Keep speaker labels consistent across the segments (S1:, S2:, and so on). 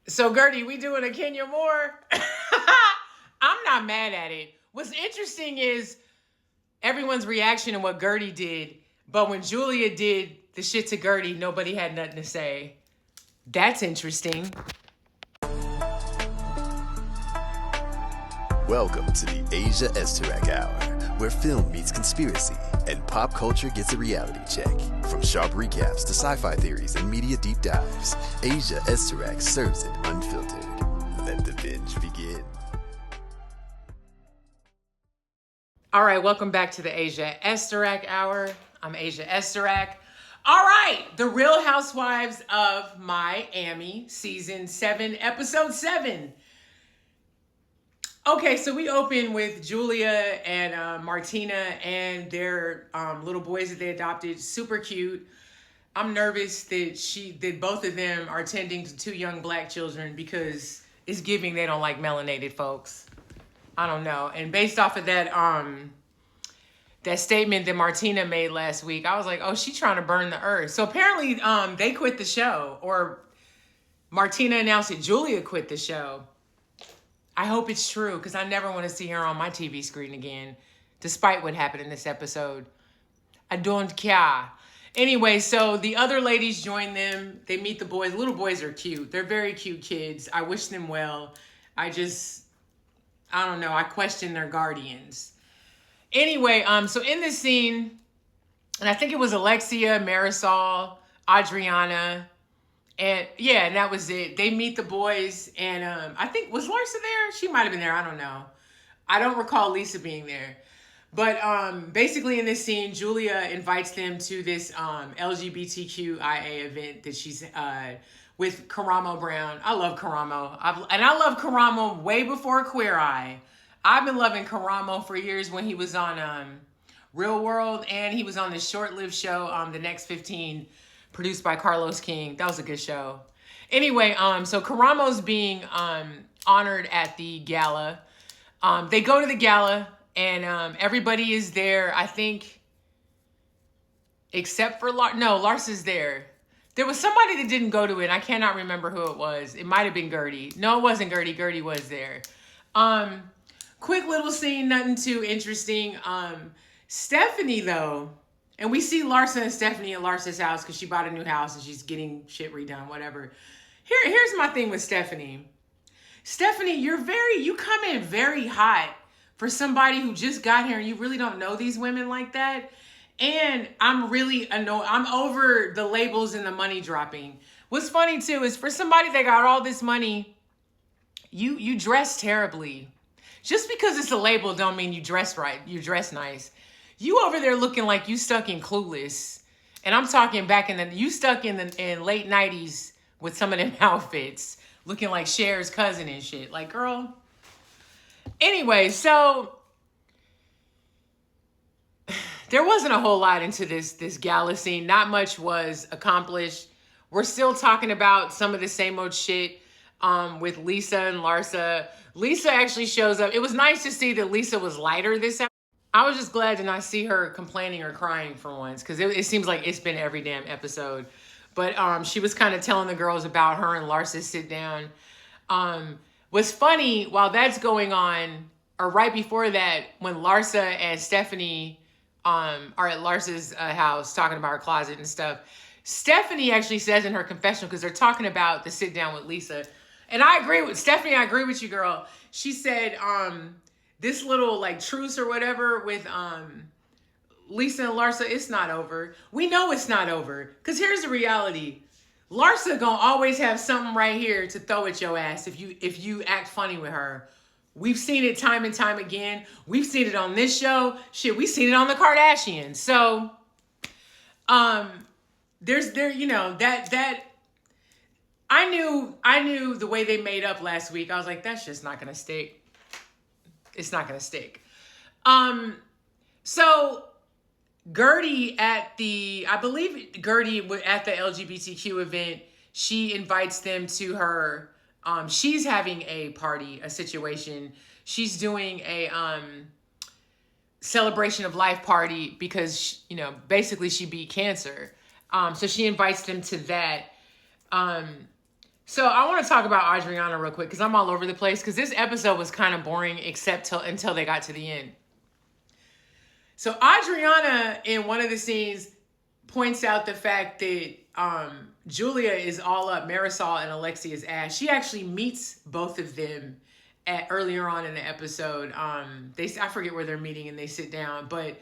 S1: So, Guerdy, we doing a Kenya Moore? I'm not mad at it. What's interesting is everyone's reaction to what Guerdy did, but when Julia did the shit to Guerdy, nobody had nothing to say. That's interesting.
S2: Welcome to the Asia Esterak Hour, where film meets conspiracy and pop culture gets a reality check. From sharp recaps to sci-fi theories and media deep dives, Asia Esterak serves it unfiltered. Let the binge begin.
S1: All right, welcome back to the Asia Esterak Hour. I'm Asia Esterak. All right, the Real Housewives of Miami, Season 7, Episode 7. Okay, so we open with Julia and Martina and their little boys that they adopted. Super cute. I'm nervous that both of them are tending to two young black children because it's giving they don't like melanated folks. I don't know. And based off of that statement that Martina made last week, I was like, oh, she's trying to burn the earth. So apparently they quit the show, or Martina announced that Julia quit the show. I hope it's true, because I never want to see her on my TV screen again, despite what happened in this episode. I don't care. Anyway, so the other ladies join them. They meet the boys. Little boys are cute. They're very cute kids. I wish them well. I don't know. I question their guardians. Anyway, so in this scene, and I think it was Alexia, Marisol, Adriana, and yeah, and that was it. They meet the boys, and I think, was Larsa there? She might have been there. I don't know. I don't recall Lisa being there. But basically in this scene, Julia invites them to this LGBTQIA event that she's with Karamo Brown. I love Karamo. I love Karamo way before Queer Eye. I've been loving Karamo for years when he was on Real World, and he was on this short-lived show, The Next 15, produced by Carlos King. That was a good show. Anyway, so Karamo's being honored at the gala. They go to the gala, and everybody is there, I think, except for Larsa's there. There was somebody that didn't go to it. I cannot remember who it was. It might have been Guerdy. No, it wasn't Guerdy. Guerdy was there. Quick little scene, nothing too interesting. Stephanie, though, and we see Larsa and Stephanie at Larsa's house because she bought a new house and she's getting shit redone, whatever. Here's my thing with Stephanie. Stephanie, you come in very hot for somebody who just got here and you really don't know these women like that. And I'm really annoyed. I'm over the labels and the money dropping. What's funny too is for somebody that got all this money, you dress terribly. Just because it's a label don't mean you dress right. You dress nice. You over there looking like you stuck in Clueless. And I'm talking back you stuck in late 90s with some of them outfits. Looking like Cher's cousin and shit. Like, girl. Anyway, so there wasn't a whole lot into this gala scene. Not much was accomplished. We're still talking about some of the same old shit with Lisa and Larsa. Lisa actually shows up. It was nice to see that Lisa was lighter this episode. I was just glad to not see her complaining or crying for once, because it seems like it's been every damn episode. But she was kind of telling the girls about her and Larsa's sit down. What's funny, while that's going on, or right before that, when Larsa and Stephanie are at Larsa's house talking about her closet and stuff, Stephanie actually says in her confessional, because they're talking about the sit down with Lisa, and I agree with Stephanie, I agree with you, girl. She said, this little like truce or whatever with Lisa and Larsa, it's not over. We know it's not over. Because here's the reality. Larsa gonna always have something right here to throw at your ass if you act funny with her. We've seen it time and time again. We've seen it on this show. Shit, we've seen it on the Kardashians. So that I knew the way they made up last week. I was like, that's just not gonna stick. It's not gonna stick. So Guerdy at the LGBTQ event, she invites them to her. She's having a party, a situation. She's doing a celebration of life party because, basically she beat cancer. So she invites them to that. So I want to talk about Adriana real quick because I'm all over the place because this episode was kind of boring until they got to the end. So Adriana, in one of the scenes, points out the fact that Julia is all up Marisol and Alexia's ass. She actually meets both of them earlier on in the episode. I forget where they're meeting and they sit down, but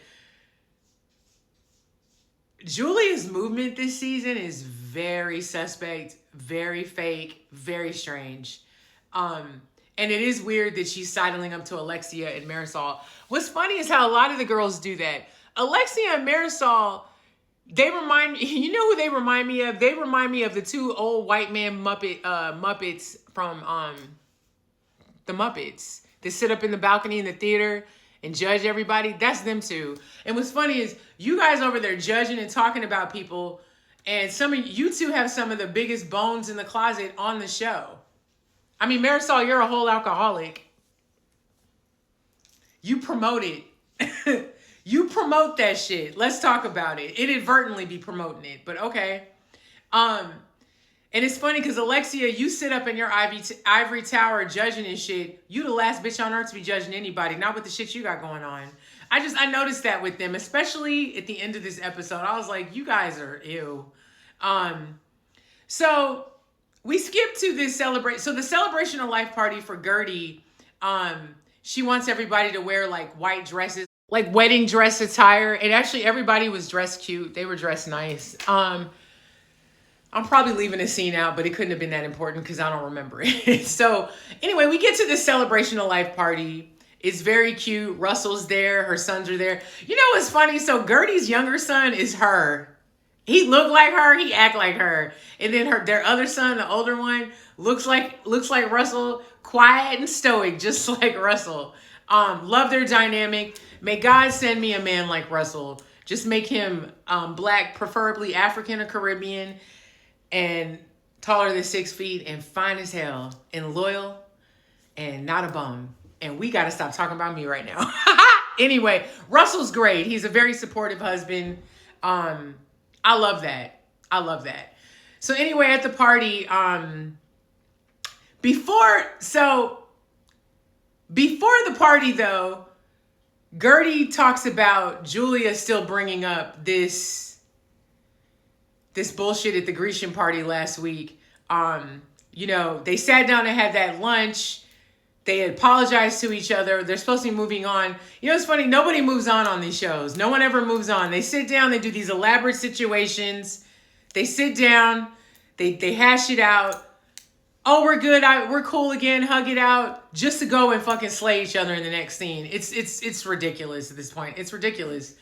S1: Julia's movement this season is very suspect, very fake, very strange. And it is weird that she's sidling up to Alexia and Marisol. What's funny is how a lot of the girls do that. Alexia and Marisol, they remind me, you know who they remind me of? They remind me of the two old white man Muppets from the Muppets. They sit up in the balcony in the theater and judge everybody. That's them two. And what's funny is you guys over there judging and talking about people, and some of you two have some of the biggest bones in the closet on the show. I mean, Marisol, you're a whole alcoholic. You promote it. You promote that shit. Let's talk about it. Inadvertently be promoting it, but okay. And it's funny because Alexia, you sit up in your ivory tower judging and shit. You the last bitch on earth to be judging anybody, not with the shit you got going on. I noticed that with them, especially at the end of this episode. I was like, you guys are ew. So we skip to this so the celebration of life party for Guerdy, she wants everybody to wear like white dresses, like wedding dress attire. And actually everybody was dressed cute. They were dressed nice. I'm probably leaving a scene out, but it couldn't have been that important because I don't remember it. So anyway, we get to this celebration of life party. It's very cute. Russell's there. Her sons are there. You know what's funny? So Guerdy's younger son is her. He looked like her. He act like her. And then their other son, the older one, looks like Russell, quiet and stoic, just like Russell. Love their dynamic. May God send me a man like Russell. Just make him black, preferably African or Caribbean, and taller than 6 feet, and fine as hell, and loyal, and not a bum. And we got to stop talking about me right now. Anyway, Russell's great. He's a very supportive husband. I love that. I love that. So anyway, at the party, before the party though, Guerdy talks about Julia still bringing up this bullshit at the Grecian party last week. You know, they sat down and had that lunch. They apologized to each other. They're supposed to be moving on. You know, it's funny. Nobody moves on these shows. No one ever moves on. They sit down. They do these elaborate situations. They sit down. They hash it out. Oh, we're good. We're cool again. Hug it out. Just to go and fucking slay each other in the next scene. It's ridiculous at this point. It's ridiculous.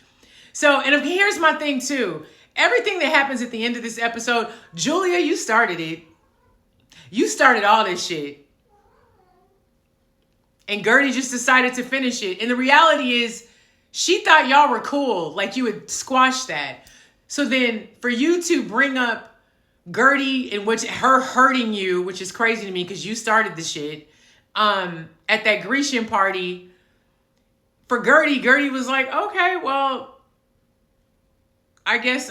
S1: So, and here's my thing too. Everything that happens at the end of this episode, Julia, you started it. You started all this shit. And Guerdy just decided to finish it. And the reality is, she thought y'all were cool. Like you would squash that. So then for you to bring up Guerdy and her hurting you, which is crazy to me because you started the shit, at that Grecian party, for Guerdy was like, okay, well, I guess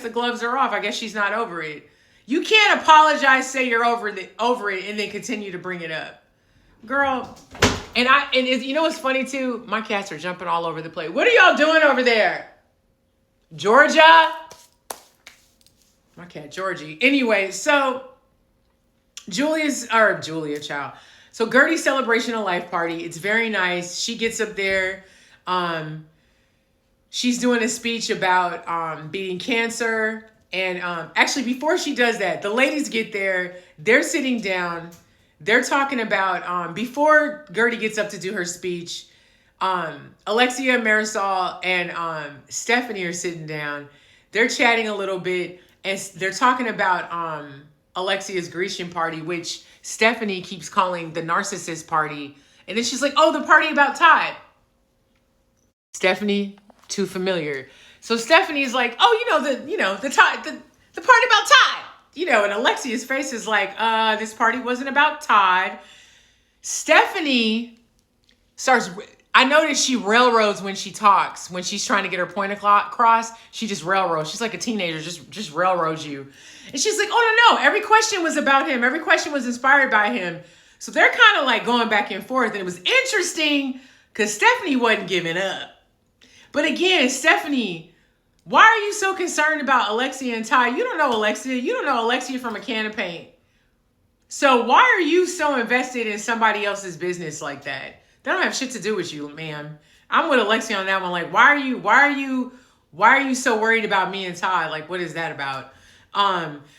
S1: the gloves are off. I guess she's not over it. You can't apologize, say you're over it, and then continue to bring it up, girl. And you know what's funny too? My cats are jumping all over the place. What are y'all doing over there, Georgia? My cat Georgie. Anyway, so Julia, child. So Guerdy's celebration of life party. It's very nice. She gets up there. She's doing a speech about beating cancer. And actually, before she does that, the ladies get there. They're sitting down. They're talking about, before Guerdy gets up to do her speech, Alexia, Marisol, and Stephanie are sitting down. They're chatting a little bit. And they're talking about Alexia's Grecian party, which Stephanie keeps calling the narcissist party. And then she's like, oh, the party about Todd. Stephanie, too familiar. So Stephanie's like, oh, the party about Todd. And Alexia's face is like, this party wasn't about Todd. Stephanie starts, I noticed she railroads when she talks. When she's trying to get her point across, she just railroads. She's like a teenager, just railroads you. And she's like, oh, no. Every question was about him. Every question was inspired by him. So they're kind of like going back and forth. And it was interesting because Stephanie wasn't giving up. But again, Stephanie, why are you so concerned about Alexia and Ty? You don't know Alexia. You don't know Alexia from a can of paint. So why are you so invested in somebody else's business like that? They don't have shit to do with you, ma'am. I'm with Alexia on that one. Like, why are you so worried about me and Ty? Like, what is that about?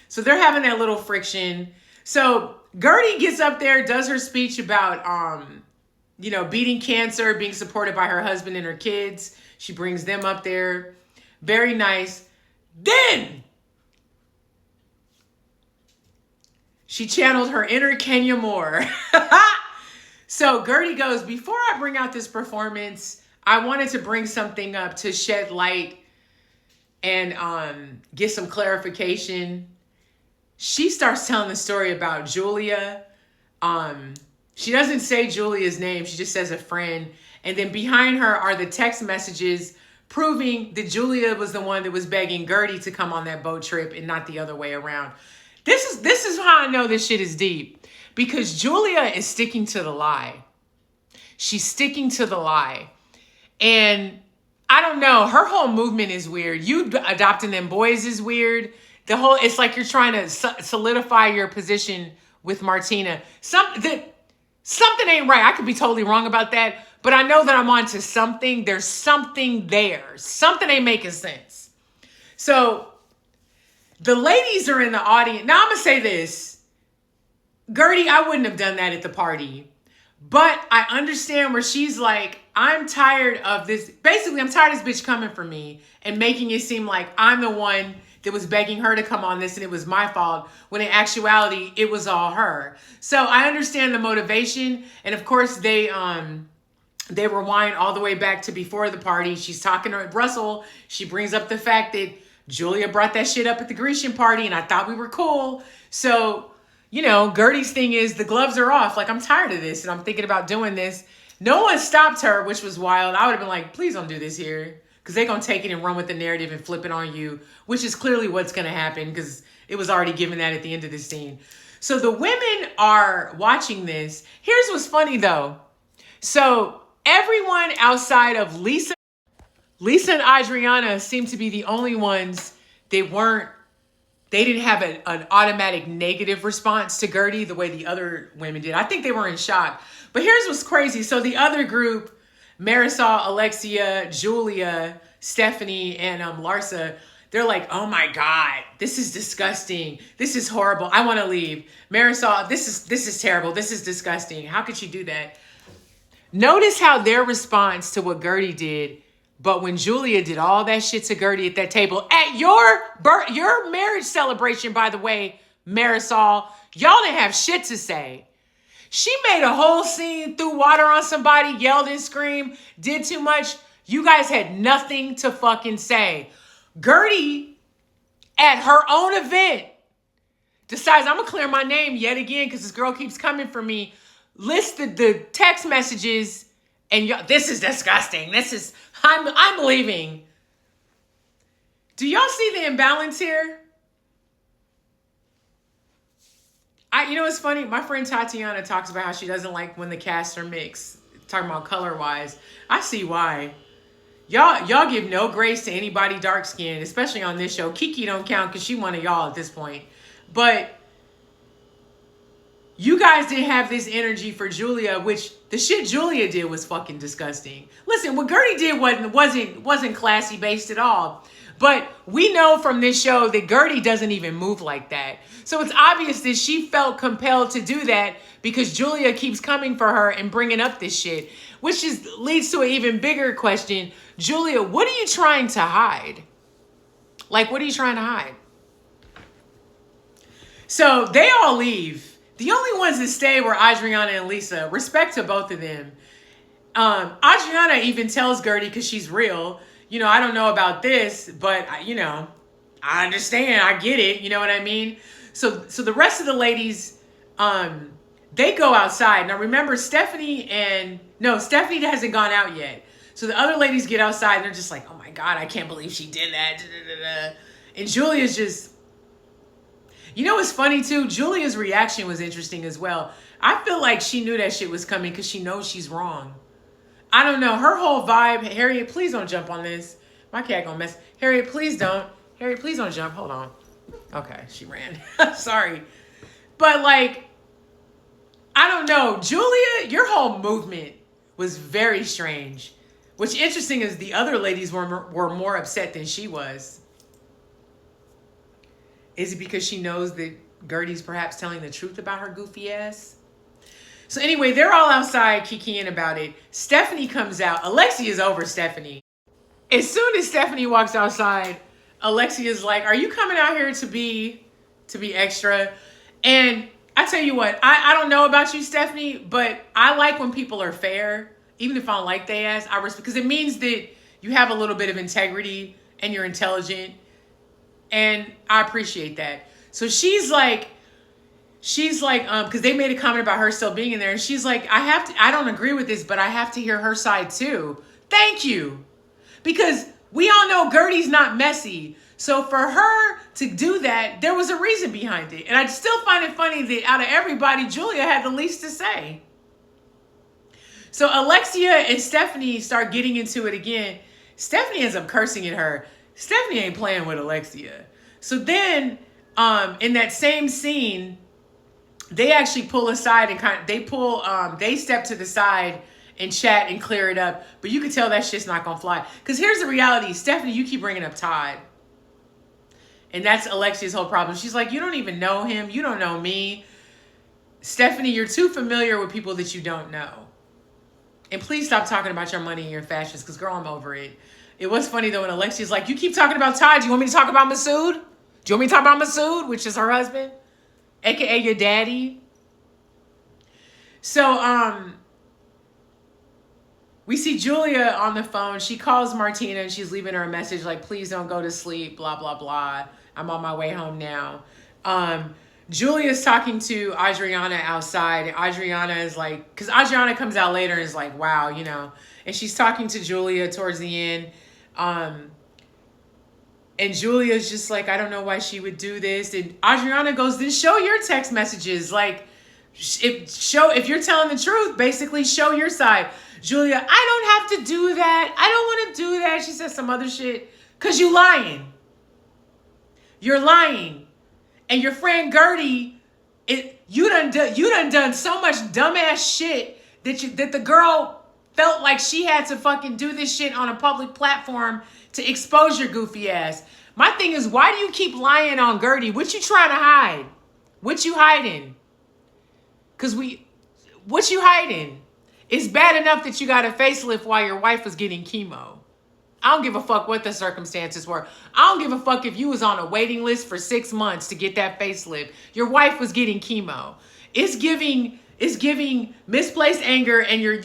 S1: So they're having that little friction. So Guerdy gets up there, does her speech about, beating cancer, being supported by her husband and her kids. She brings them up there. Very nice. Then she channeled her inner Kenya Moore. So Guerdy goes, before I bring out this performance, I wanted to bring something up to shed light and get some clarification. She starts telling the story about Julia. She doesn't say Julia's name. She just says a friend. And then behind her are the text messages proving that Julia was the one that was begging Guerdy to come on that boat trip and not the other way around. This is how I know this shit is deep. Because Julia is sticking to the lie. She's sticking to the lie. And I don't know. Her whole movement is weird. You adopting them boys is weird. It's like you're trying to solidify your position with Martina. Something ain't right. I could be totally wrong about that. But I know that I'm onto something. There's something there. Something ain't making sense. So the ladies are in the audience. Now I'm going to say this. Guerdy, I wouldn't have done that at the party. But I understand where she's like, I'm tired of this. Basically, I'm tired of this bitch coming for me and making it seem like I'm the one that was begging her to come on this and it was my fault, when in actuality, it was all her. So I understand the motivation. And of course, they rewind all the way back to before the party. She's talking to Russell. She brings up the fact that Julia brought that shit up at the Grecian party and I thought we were cool. So, Guerdy's thing is the gloves are off. Like, I'm tired of this and I'm thinking about doing this. No one stopped her, which was wild. I would have been like, please don't do this here. Because they're going to take it and run with the narrative and flip it on you, which is clearly what's going to happen because it was already given that at the end of the scene. So the women are watching this. Here's what's funny, though. So everyone outside of Lisa and Adriana seem to be the only ones that they didn't have an automatic negative response to Guerdy the way the other women did. I think they were in shock. But here's what's crazy. So the other group, Marisol, Alexia, Julia, Stephanie, and Larsa, they're like, oh my God, this is disgusting. This is horrible. I want to leave. Marisol, this is terrible. This is disgusting. How could you do that? Notice how their response to what Guerdy did. But when Julia did all that shit to Guerdy at that table, at your marriage celebration, by the way, Marisol, y'all didn't have shit to say. She made a whole scene, threw water on somebody, yelled and screamed, did too much. You guys had nothing to fucking say. Guerdy, at her own event, decides, I'm going to clear my name yet again because this girl keeps coming for me. Listed the text messages, and this is disgusting. I'm leaving. Do y'all see the imbalance here? You know what's funny? My friend Tatiana talks about how she doesn't like when the casts are mixed. Talking about color-wise. I see why. Y'all give no grace to anybody dark-skinned, especially on this show. Kiki don't count because she one of y'all at this point. But you guys didn't have this energy for Julia, which the shit Julia did was fucking disgusting. Listen, what Guerdy did wasn't classy based at all. But we know from this show that Guerdy doesn't even move like that. So it's obvious that she felt compelled to do that because Julia keeps coming for her and bringing up this shit, which leads to an even bigger question. Julia, what are you trying to hide? Like, what are you trying to hide? So they all leave. The only ones that stay were Adriana and Lisa. Respect to both of them. Adriana even tells Guerdy, because she's real, I don't know about this, but, I understand. I get it. You know what I mean? So the rest of the ladies, they go outside. Now remember, Stephanie hasn't gone out yet. So the other ladies get outside and they're just like, oh my God, I can't believe she did that. And Julia's just, you know what's funny too? Julia's reaction was interesting as well. I feel like she knew that shit was coming because she knows she's wrong. I don't know. Her whole vibe, Harriet, please don't jump on this. My cat gonna mess. Harriet, please don't. Harriet, please don't jump. Hold on. Okay, she ran. Sorry. But like, I don't know. Julia, your whole movement was very strange. What's interesting is the other ladies were more upset than she was. Is it because she knows that Guerdy's perhaps telling the truth about her goofy ass? So anyway, they're all outside kikiing about it. Stephanie comes out. Alexia's over Stephanie. As soon as Stephanie walks outside, Alexia's like, are you coming out here to be extra? And I tell you what, I don't know about you, Stephanie, but I like when people are fair. Even if I don't like they ass, I respect, because it means that you have a little bit of integrity and you're intelligent. And I appreciate that. So she's like, because they made a comment about her still being in there. And she's like, I don't agree with this, but I have to hear her side too. Thank you. Because we all know Guerdy's not messy. So for her to do that, there was a reason behind it. And I still find it funny that out of everybody, Julia had the least to say. So Alexia and Stephanie start getting into it again. Stephanie ends up cursing at her. Stephanie ain't playing with Alexia. So then in that same scene, they actually pull aside and they step to the side and chat and clear it up. But you can tell that shit's not going to fly. Because here's the reality. Stephanie, you keep bringing up Todd. And that's Alexia's whole problem. She's like, you don't even know him. You don't know me. Stephanie, you're too familiar with people that you don't know. And please stop talking about your money and your fashions. Because, girl, I'm over it. It was funny, though, when Alexia's like, you keep talking about Todd. Do you want me to talk about Masood? Do you want me to talk about Masood, which is her husband? AKA your daddy. So, we see Julia on the phone. She calls Martina and she's leaving her a message like, please don't go to sleep, blah, blah, blah. I'm on my way home now. Julia's talking to Adriana outside. And Adriana is like, because Adriana comes out later and is like, wow, you know. And she's talking to Julia towards the end. And Julia's just like, I don't know why she would do this. And Adriana goes, then show your text messages. Like, if you're telling the truth, basically show your side. Julia, I don't have to do that. I don't want to do that. She says some other shit. Because you lying. You're lying. And your friend Guerdy, you done so much dumbass shit that the girl felt like she had to fucking do this shit on a public platform to expose your goofy ass. My thing is, why do you keep lying on Guerdy? What you trying to hide? What you hiding? What you hiding? It's bad enough that you got a facelift while your wife was getting chemo. I don't give a fuck what the circumstances were. I don't give a fuck if you was on a waiting list for 6 months to get that facelift. Your wife was getting chemo. It's giving misplaced anger, and you're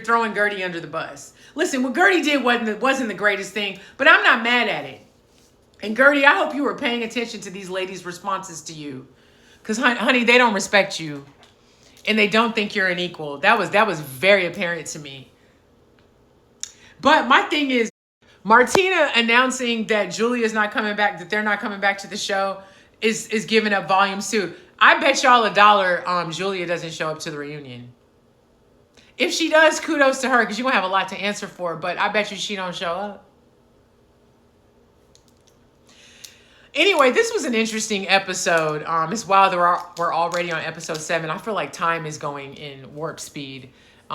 S1: throwing Guerdy under the bus. Listen, what Guerdy did wasn't the greatest thing, but I'm not mad at it. And Guerdy, I hope you were paying attention to these ladies' responses to you. Because, honey, they don't respect you. And they don't think you're an equal. That was very apparent to me. But my thing is, Martina announcing that Julia's not coming back, that they're not coming back to the show, is giving up volumes too. I bet y'all $1 Julia doesn't show up to the reunion. If she does, kudos to her, because you're going to have a lot to answer for. But I bet you she don't show up. Anyway, this was an interesting episode. It's wild that we're already on episode 7. I feel like time is going in warp speed.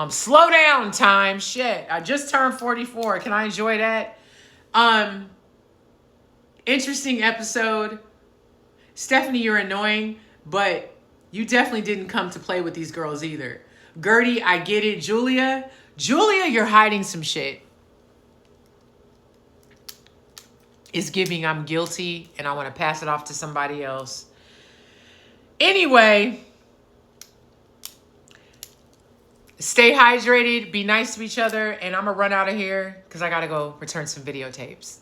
S1: Slow down, time. Shit, I just turned 44. Can I enjoy that? Interesting episode. Stephanie, you're annoying, but you definitely didn't come to play with these girls either. Guerdy, I get it. Julia, you're hiding some shit. It's giving I'm guilty and I want to pass it off to somebody else. Anyway, stay hydrated, be nice to each other, and I'm going to run out of here because I got to go return some videotapes.